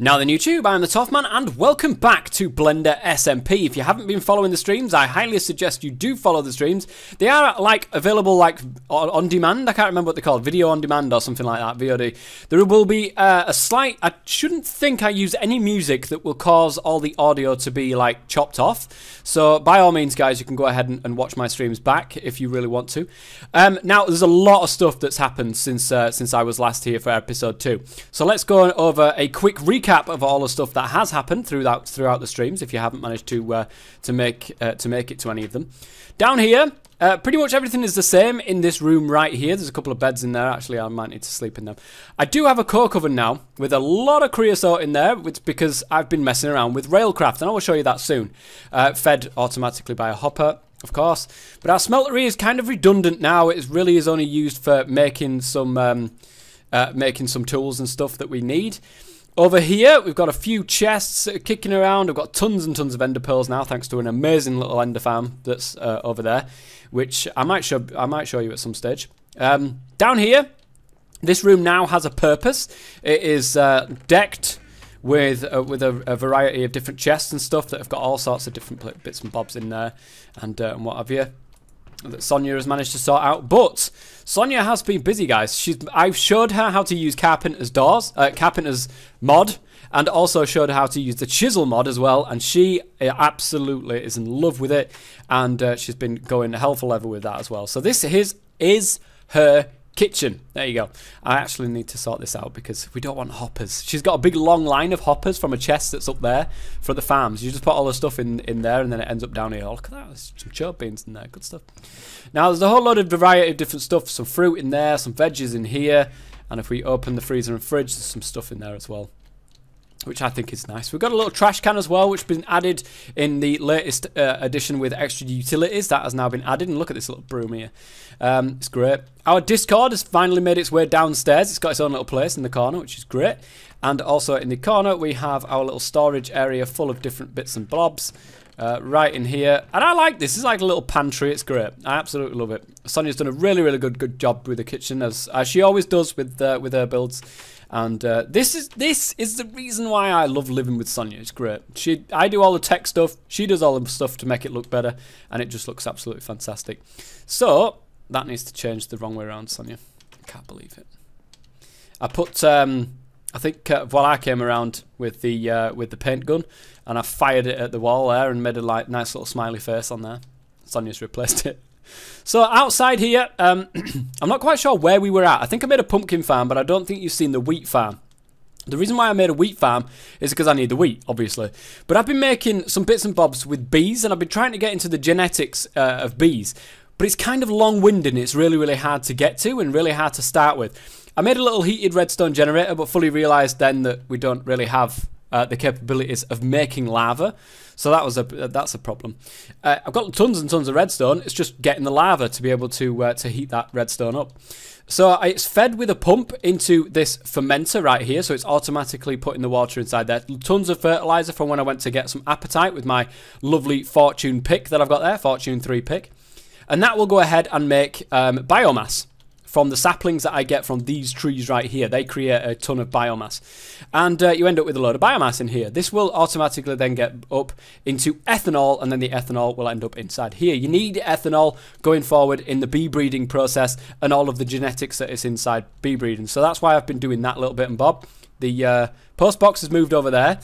Now then YouTube, I'm the TOFF man and welcome back to BlenderSMP. If you haven't been following the streams, I highly suggest you do follow the streams. They are available on demand. I can't remember what they're called, video on demand or something like that, VOD. There will be a slight, I shouldn't think I use any music that will cause all the audio to be chopped off. So by all means guys, you can go ahead and watch my streams back if you really want to. Now there's a lot of stuff that's happened since I was last here for episode 2. So let's go over a quick recap of all the stuff that has happened throughout the streams if you haven't managed to make it to any of them. Down here, pretty much everything is the same in this room right here. There's a couple of beds in there. Actually, I might need to sleep in them. I do have a coke oven now with a lot of creosote in there, because I've been messing around with Railcraft, and I will show you that soon. Fed automatically by a hopper, of course. But our smelter is kind of redundant now. It really is only used for making some tools and stuff that we need. Over here, we've got a few chests kicking around. I've got tons and tons of ender pearls now, thanks to an amazing little ender farm that's over there, which I might show you at some stage. Down here, this room now has a purpose. It is decked with a variety of different chests and stuff that have got all sorts of different bits and bobs in there, and what have you, that Sonia has managed to sort out. But Sonia has been busy, guys. I've showed her how to use Carpenter's mod, and also showed her how to use the chisel mod as well, and she absolutely is in love with it, and she's been going a hell of a level with that as well. So this is her kitchen. There you go. I actually need to sort this out because we don't want hoppers. She's got a big long line of hoppers from a chest that's up there for the farms. You just put all the stuff in there and then it ends up down here. Oh, look at that. There's some choke beans in there. Good stuff. Now there's a whole load of variety of different stuff. Some fruit in there, some veggies in here, and if we open the freezer and fridge, there's some stuff in there as well, which I think is nice. We've got a little trash can as well, which has been added in the latest edition with extra utilities. That has now been added, and look at this little broom here. It's great. Our Discord has finally made its way downstairs. It's got its own little place in the corner, which is great. And also in the corner, we have our little storage area full of different bits and bobs. Right in here, and I like this. It's like a little pantry. It's great. I absolutely love it. Sonia's done a really good job with the kitchen, as she always does with her builds. And this is the reason why I love living with Sonia. It's great. I do all the tech stuff. She does all the stuff to make it look better, and it just looks absolutely fantastic. So that needs to change the wrong way around, Sonia. I can't believe it. I put I think while I came around with the paint gun, and I fired it at the wall there and made a nice little smiley face on there. Sonia's replaced it. So outside here, I'm not quite sure where we were at. I think I made a pumpkin farm, but I don't think you've seen the wheat farm. The reason why I made a wheat farm is because I need the wheat, obviously. But I've been making some bits and bobs with bees, and I've been trying to get into the genetics of bees. But it's kind of long-winded, and it's really hard to get to and really hard to start with. I made a little heated redstone generator, but fully realised then that we don't really have the capabilities of making lava. So that's a problem. I've got tons and tons of redstone. It's just getting the lava to be able to heat that redstone up. So it's fed with a pump into this fermenter right here, so it's automatically putting the water inside there. Tons of fertilizer from when I went to get some apatite with my lovely Fortune pick that I've got there, Fortune 3 pick. And that will go ahead and make biomass from the saplings that I get from these trees right here. They create a ton of biomass. And you end up with a load of biomass in here. This will automatically then get up into ethanol, and then the ethanol will end up inside here. You need ethanol going forward in the bee breeding process and all of the genetics that is inside bee breeding. So that's why I've been doing that little bit and bob. The post box has moved over there.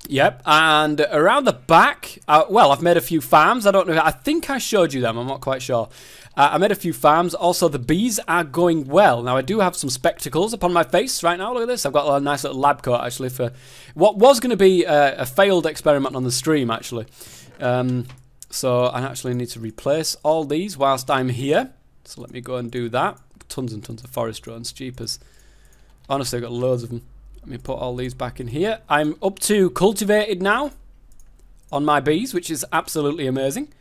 Yep, and around the back, well, I've made a few farms. I don't know, I think I showed you them, I'm not quite sure. I made a few farms. Also, the bees are going well. Now, I do have some spectacles upon my face right now. Look at this. I've got a nice little lab coat, actually, for what was going to be a failed experiment on the stream, actually. So, I actually need to replace all these whilst I'm here. So, let me go and do that. Tons and tons of forest drones, jeepers. Honestly, I've got loads of them. Let me put all these back in here. I'm up to cultivated now on my bees, which is absolutely amazing.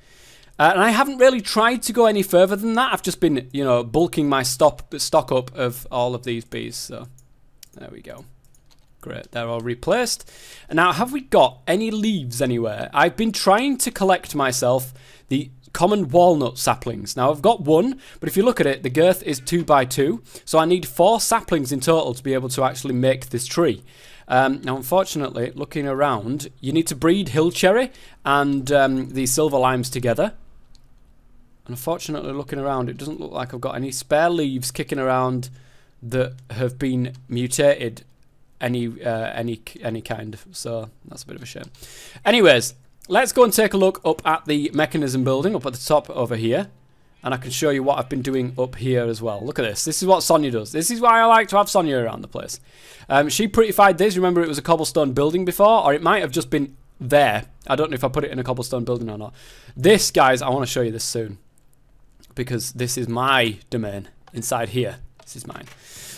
And I haven't really tried to go any further than that. I've just been, you know, bulking my stock up of all of these bees. So, there we go. Great, they're all replaced. And now, have we got any leaves anywhere? I've been trying to collect myself the common walnut saplings. Now, I've got one, but if you look at it, the girth is 2 by 2, so I need 4 saplings in total to be able to actually make this tree. Now, unfortunately, looking around, you need to breed hill cherry and the silver limes together. Unfortunately, looking around, it doesn't look like I've got any spare leaves kicking around that have been mutated any kind, so that's a bit of a shame. Anyways, let's go and take a look up at the mechanism building up at the top over here, and I can show you what I've been doing up here as well. Look at this. This is what Sonia does. This is why I like to have Sonia around the place. She prettified this. Remember, it was a cobblestone building before, or it might have just been there. I don't know if I put it in a cobblestone building or not. This, guys, I want to show you this soon, because this is my domain inside here. This is mine.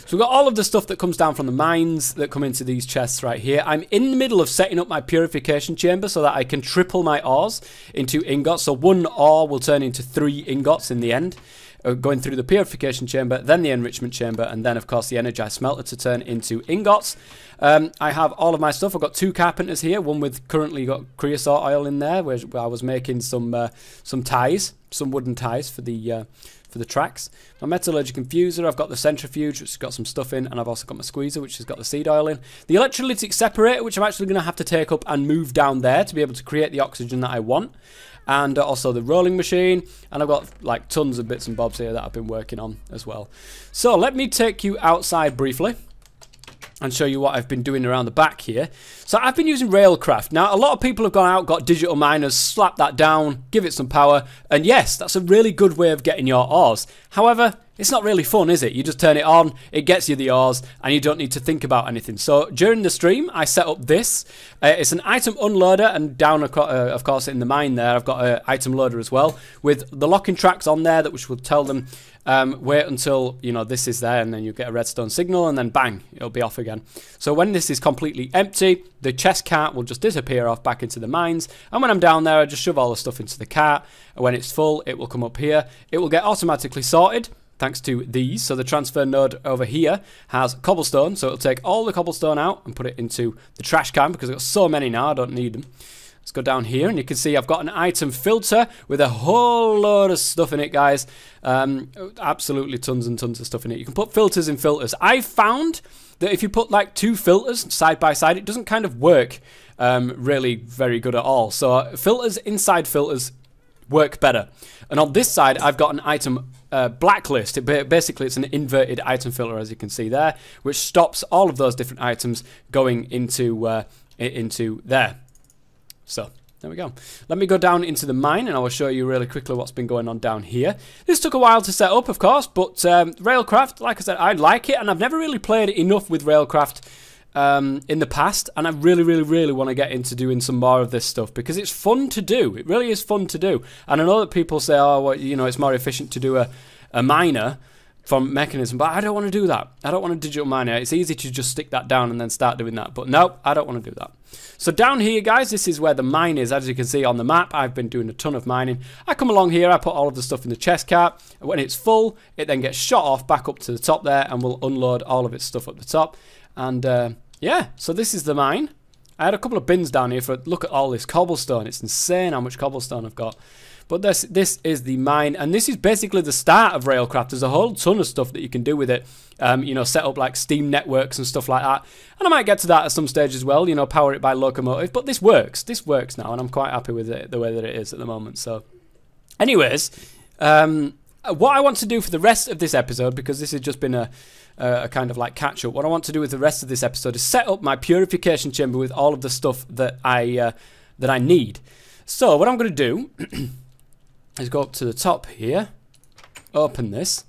So we've got all of the stuff that comes down from the mines that come into these chests right here. I'm in the middle of setting up my purification chamber so that I can triple my ores into ingots. So 1 ore will turn into 3 ingots in the end, going through the purification chamber, then the enrichment chamber, and then, of course, the energized smelter to turn into ingots. I have all of my stuff. I've got 2 carpenters here, one with currently got creosote oil in there, where I was making some ties, some wooden ties for the tracks. My metallurgic infuser, I've got the centrifuge, which has got some stuff in, and I've also got my squeezer, which has got the seed oil in. The electrolytic separator, which I'm actually going to have to take up and move down there to be able to create the oxygen that I want. And also the rolling machine, and I've got like tons of bits and bobs here that I've been working on as well. So let me take you outside briefly and show you what I've been doing around the back here. So I've been using Railcraft. Now, a lot of people have gone out, got digital miners, slap that down, give it some power, and yes, that's a really good way of getting your ores. However, it's not really fun, is it? You just turn it on, it gets you the ores, and you don't need to think about anything. So during the stream, I set up this. It's an item unloader, and down, of course, in the mine there, I've got an item loader as well, with the locking tracks on there, which will tell them, wait until, you know, this is there, and then you get a redstone signal, and then bang, it'll be off again. So when this is completely empty, the chest cart will just disappear off back into the mines, and when I'm down there, I just shove all the stuff into the cart, and when it's full, it will come up here. It will get automatically sorted, thanks to these. So the transfer node over here has cobblestone, so it'll take all the cobblestone out and put it into the trash can, because I've got so many now, I don't need them. Let's go down here, and you can see I've got an item filter with a whole load of stuff in it, guys. Absolutely tons and tons of stuff in it. You can put filters in filters. I've found that if you put like 2 filters side by side, it doesn't kind of work really very good at all. So filters inside filters work better. And on this side, I've got an item blacklist. Basically, it's an inverted item filter, as you can see there, which stops all of those different items going into there. So there we go. Let me go down into the mine, and I will show you really quickly what's been going on down here. This took a while to set up, of course, but Railcraft, like I said, I like it, and I've never really played enough with Railcraft in the past, and I really want to get into doing some more of this stuff, because it's fun to do. It really is fun to do. And I know that people say, oh, well, you know, it's more efficient to do a miner from mechanism, but I don't want to do that. I don't want a digital miner. It's easy to just stick that down and then start doing that, but no, I don't want to do that. So down here, guys, this is where the mine is. As you can see on the map, I've been doing a ton of mining. I come along here, I put all of the stuff in the chest cart. When it's full, it then gets shot off back up to the top there, and we'll unload all of its stuff up the top. And yeah, so this is the mine. I had a couple of bins down here for look at all this cobblestone. It's insane how much cobblestone I've got. But this is the mine, and this is basically the start of Railcraft. There's a whole ton of stuff that you can do with it. You know, set up like Steam networks and stuff like that. And I might get to that at some stage as well, you know, power it by locomotive. But this works. This works now, and I'm quite happy with it the way that it is at the moment. So, anyways, what I want to do for the rest of this episode, because this has just been a kind of like catch-up, what I want to do with the rest of this episode is set up my purification chamber with all of the stuff that I need. So, what I'm going to do is go up to the top here, open this,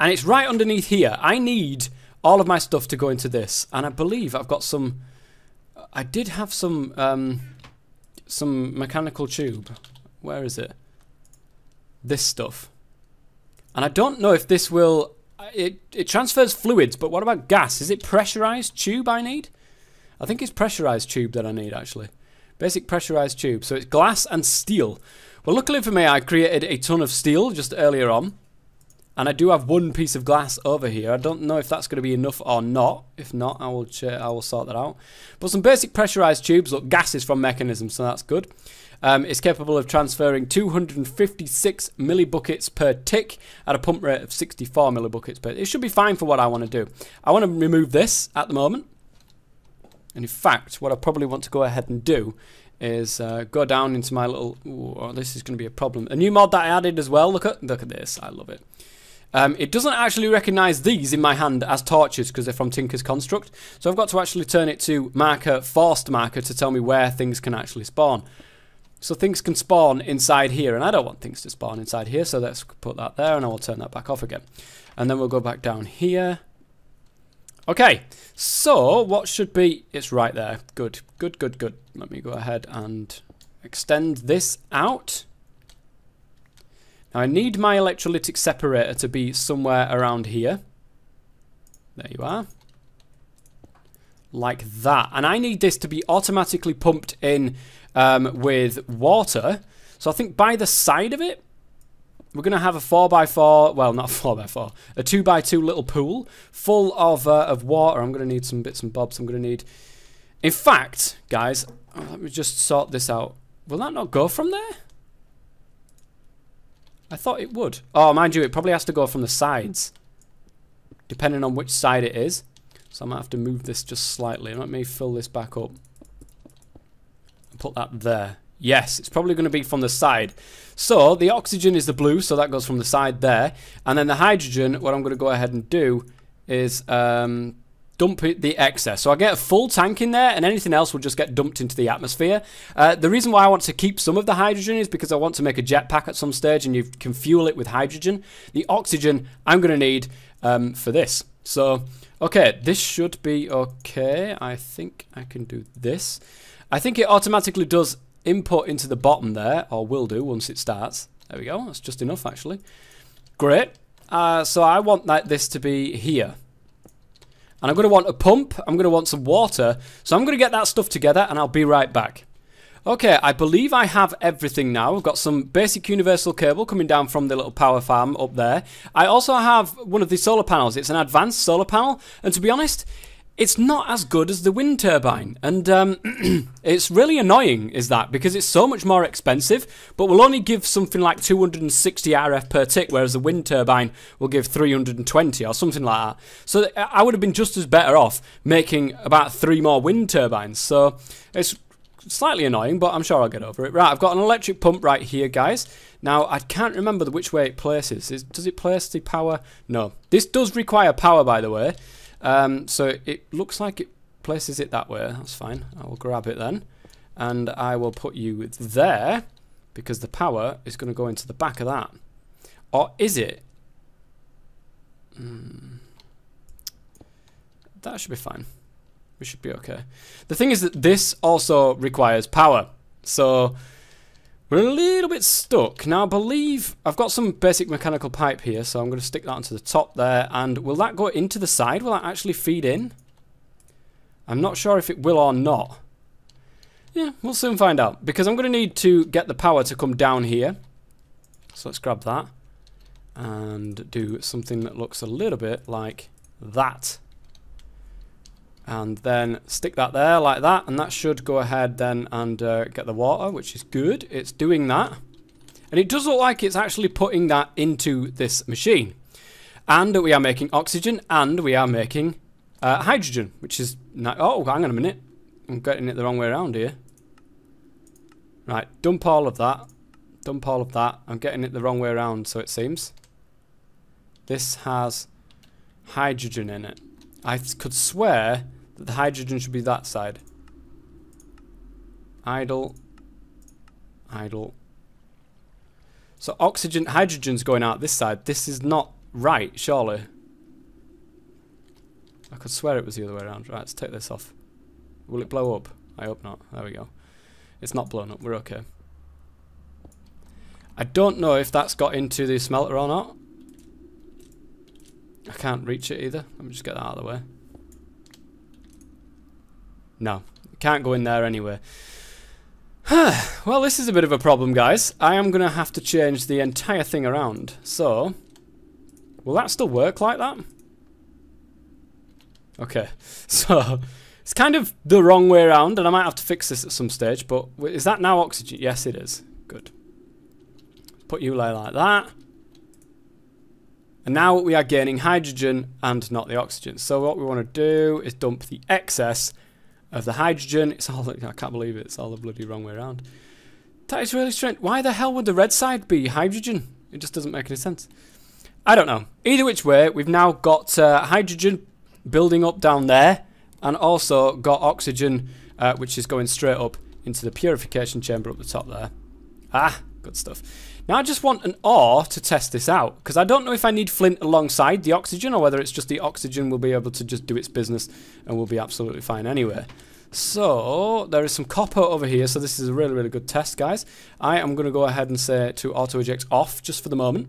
and it's right underneath here. I need all of my stuff to go into this, and I believe I've got some, I did have some mechanical tube. Where is it? This stuff. And I don't know if this will, it transfers fluids, but what about gas? Is it pressurized tube I need? I think it's pressurized tube that I need, actually. Basic pressurized tube. So it's glass and steel. Well, luckily for me, I created a ton of steel just earlier on. And I do have one piece of glass over here. I don't know if that's going to be enough or not. If not, I will sort that out. But some basic pressurized tubes. Look, gases from mechanisms, so that's good. It's capable of transferring 256 millibuckets per tick at a pump rate of 64 millibuckets per tick. It should be fine for what I want to do. I want to remove this at the moment. And in fact, what I probably want to go ahead and do is go down into my little... Ooh, this is going to be a problem. A new mod that I added as well. Look at this. I love it. It doesn't actually recognise these in my hand as torches because they're from Tinker's Construct. So I've got to actually turn it to marker, forced marker, to tell me where things can actually spawn. So things can spawn inside here, and I don't want things to spawn inside here, so let's put that there, and I will turn that back off again. And then we'll go back down here. Okay, so what should be... It's right there. Good, good, good, good. Let me go ahead and extend this out. Now I need my electrolytic separator to be somewhere around here. There you are. Like that. And I need this to be automatically pumped in with water. So I think by the side of it, we're going to have a 4x4, well, not a 4x4, a 2x2 little pool full of water. I'm going to need some bits and bobs. I'm going to need... In fact, guys, let me just sort this out. Will that not go from there? I thought it would. Oh, mind you, it probably has to go from the sides, depending on which side it is. So I might have to move this just slightly. Let me fill this back up and put that there. Yes, it's probably going to be from the side. So the oxygen is the blue, so that goes from the side there. And then the hydrogen, what I'm going to go ahead and do is dump the excess. So I get a full tank in there, and anything else will just get dumped into the atmosphere. The reason why I want to keep some of the hydrogen is because I want to make a jetpack at some stage, and you can fuel it with hydrogen. The oxygen I'm going to need for this. So, okay, this should be okay. I think I can do this. I think it automatically does input into the bottom there, or will do once it starts. There we go. That's just enough, actually. Great. So I want this to be here. And I'm going to want a pump. I'm going to want some water. So I'm going to get that stuff together, and I'll be right back. Okay, I believe I have everything now. I've got some basic universal cable coming down from the little power farm up there. I also have one of the solar panels. It's an advanced solar panel. And to be honest, it's not as good as the wind turbine. And it's really annoying, is that, because it's so much more expensive, but will only give something like 260 RF per tick, whereas the wind turbine will give 320 or something like that. So I would have been just as better off making about 3 more wind turbines. So it's slightly annoying, but I'm sure I'll get over it. Right, I've got an electric pump right here, guys. Now, I can't remember which way it places. Does it place the power? No. This does require power, by the way. So it looks like it places it that way. That's fine. I will grab it then. And I will put you there, because the power is going to go into the back of that. Or is it? That should be fine. We should be okay. The thing is that this also requires power. So we're a little bit stuck. Now I believe I've got some basic mechanical pipe here, so I'm going to stick that onto the top there. And will that go into the side? Will that actually feed in? I'm not sure if it will or not. Yeah, we'll soon find out. Because I'm going to need to get the power to come down here. So let's grab that. And do something that looks a little bit like that. And then stick that there like that, and that should go ahead then and get the water, which is good. It's doing that. And it does look like it's actually putting that into this machine. And we are making oxygen, and we are making hydrogen, which is... Oh, hang on a minute. I'm getting it the wrong way around here. Right, dump all of that. Dump all of that. I'm getting it the wrong way around, so it seems. This has hydrogen in it. I could swear that the hydrogen should be that side. Idle. Idle. So oxygen, hydrogen's going out this side. This is not right, surely. I could swear it was the other way around. Right, let's take this off. Will it blow up? I hope not. There we go. It's not blown up. We're okay. I don't know if that's got into the smelter or not. I can't reach it either. Let me just get that out of the way. No, it can't go in there anyway. Well, this is a bit of a problem, guys. I am going to have to change the entire thing around. So, Will that still work like that? Okay, so it's kind of the wrong way around, and I might have to fix this at some stage, but is that now oxygen? Yes, it is. Good. Put you like that. And now we are gaining hydrogen and not the oxygen. So what we want to do is dump the excess of the hydrogen. It's all, I can't believe it, it's all the bloody wrong way around. That is really strange. Why the hell would the red side be hydrogen? It just doesn't make any sense. I don't know. Either which way, we've now got hydrogen building up down there, and also got oxygen, which is going straight up into the purification chamber up the top there. Ah, good stuff. Now I just want an ore to test this out, because I don't know if I need flint alongside the oxygen, or whether it's just the oxygen will be able to just do its business and will be absolutely fine anyway. So there is some copper over here, so this is a really, really good test, guys. I am going to go ahead and say to auto eject off just for the moment,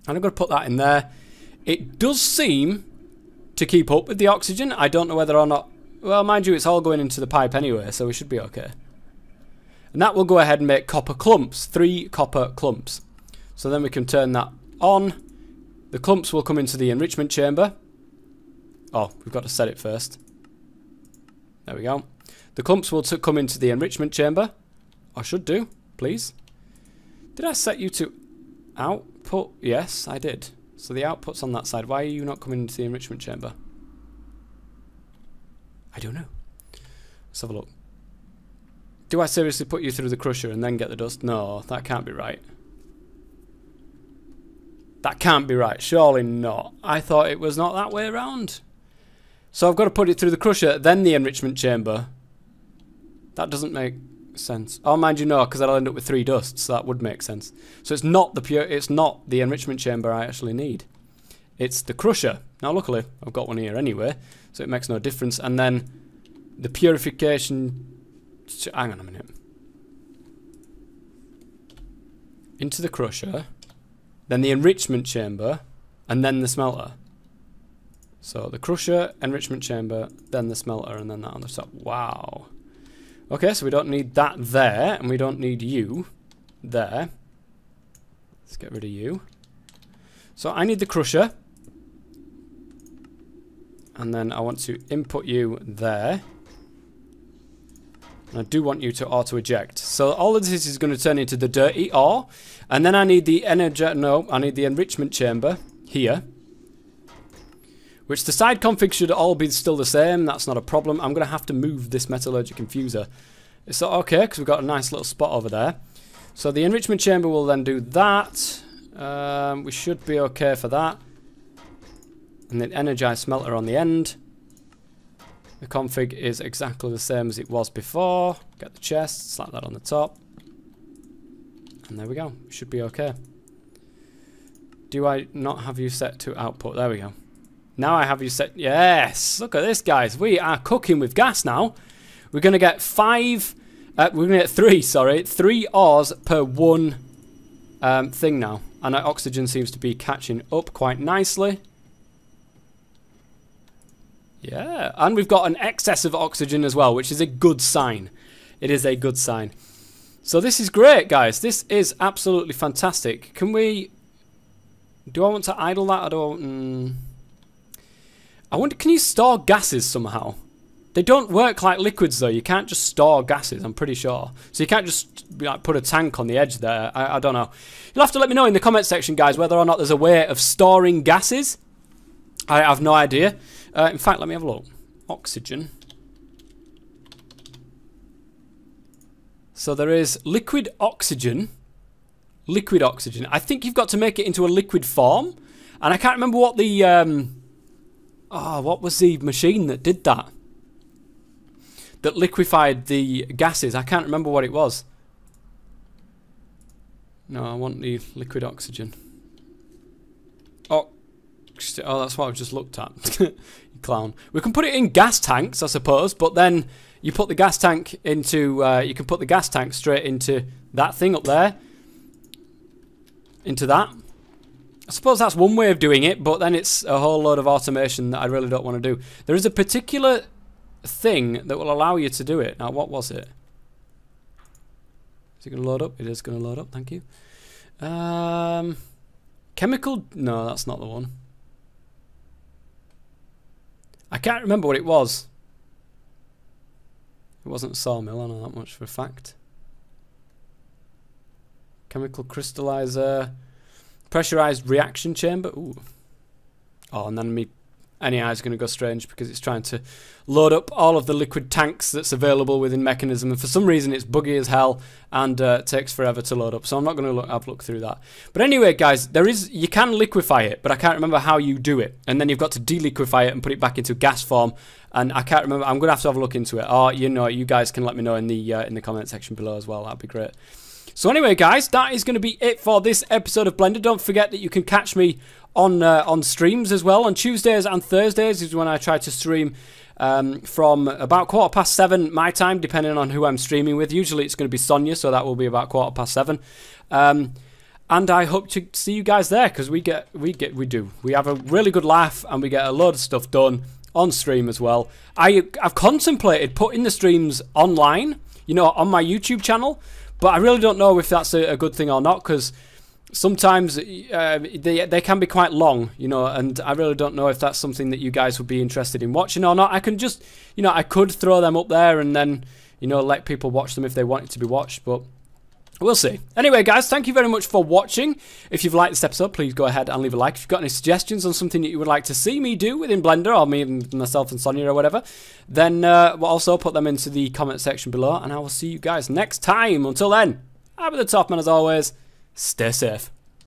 and I'm going to put that in there. It does seem to keep up with the oxygen. I don't know whether or not, well, mind you, it's all going into the pipe anyway, so we should be okay. And that will go ahead and make copper clumps, 3 copper clumps. So then we can turn that on. The clumps will come into the enrichment chamber. Oh, we've got to set it first. There we go. The clumps will come into the enrichment chamber. I should do, please. Did I set you to output? Yes, I did. So the output's on that side. Why are you not coming into the enrichment chamber? I don't know. Let's have a look. Do I seriously put you through the crusher and then get the dust? No, that can't be right. That can't be right. Surely not. I thought it was not that way around. So I've got to put it through the crusher, then the enrichment chamber. That doesn't make sense. Oh, mind you, no, because I'll end up with 3 dusts. So that would make sense. So it's not the enrichment chamber I actually need. It's the crusher. Now, luckily, I've got one here anyway, so it makes no difference. And then the purification. Hang on a minute. Into the crusher, then the enrichment chamber, and then the smelter. So the crusher, enrichment chamber, then the smelter, and then that on the top. Wow. Okay, so we don't need that there, and we don't need you there. Let's get rid of you. So I need the crusher. And then I want to input you there. And I do want you to auto-eject. So all of this is going to turn into the dirty ore. And then I need the I need the enrichment chamber here. Which the side config should all be still the same. That's not a problem. I'm going to have to move this metallurgic infuser. It's okay, because we've got a nice little spot over there. So the enrichment chamber will then do that. We should be okay for that. And then energize smelter on the end. The config is exactly the same as it was before. Get the chest, slap that on the top. And there we go. Should be okay. Do I not have you set to output? There we go. Now I have you set. Yes! Look at this, guys. We are cooking with gas now. We're going to get 3 ores per 1 thing now. And our oxygen seems to be catching up quite nicely. Yeah, and we've got an excess of oxygen as well, which is a good sign. It is a good sign. So this is great, guys. This is absolutely fantastic. Can we... Do I want to idle that? I wonder, can you store gases somehow? They don't work like liquids, though. You can't just store gases, I'm pretty sure. So you can't just like, put a tank on the edge there. I don't know. You'll have to let me know in the comment section, guys, whether or not there's a way of storing gases. I have no idea. In fact, let me have a look. Oxygen. So there is liquid oxygen. Liquid oxygen. I think you've got to make it into a liquid form. And I can't remember what the... what was the machine that did that? That liquefied the gases. I can't remember what it was. No, I want the liquid oxygen. Oh, that's what I've just looked at. You clown. We can put it in gas tanks, I suppose, but then you put the gas tank into... you can put the gas tank straight into that thing up there. Into that. I suppose that's one way of doing it, but then it's a whole load of automation that I really don't want to do. There is a particular thing that will allow you to do it. Now, what was it? Is it going to load up? It is going to load up, thank you. Chemical... No, that's not the one. I can't remember what it was. It wasn't a sawmill, I know that much for a fact. Chemical crystallizer. Pressurized reaction chamber. Ooh. Oh, and then any eye is going to go strange because it's trying to load up all of the liquid tanks that's available within Mechanism, and for some reason it's buggy as hell and takes forever to load up, so I'm not going to have a look through that. But anyway, guys, you can liquefy it, but I can't remember how you do it, and then you've got to deliquefy it and put it back into gas form, and I can't remember. I'm going to have a look into it, or you guys can let me know in the comment section below as well. That'd be great. So anyway, guys, that is going to be it for this episode of Blender. Don't forget that you can catch me on streams as well. On Tuesdays and Thursdays is when I try to stream from about 7:15 my time, depending on who I'm streaming with. Usually it's going to be Sonia, so that will be about 7:15. And I hope to see you guys there, because we have a really good laugh and we get a load of stuff done on stream as well. I've contemplated putting the streams online, on my YouTube channel. But I really don't know if that's a good thing or not, because sometimes they can be quite long, and I really don't know if that's something that you guys would be interested in watching or not. I can just, I could throw them up there and then, let people watch them if they want it to be watched, but we'll see. Anyway, guys, thank you very much for watching. If you've liked this episode, please go ahead and leave a like. If you've got any suggestions on something that you would like to see me do within Blender, or me and myself and Sonia or whatever, then we'll also put them into the comment section below, and I will see you guys next time. Until then, I've been the Toff Man as always. Stay safe.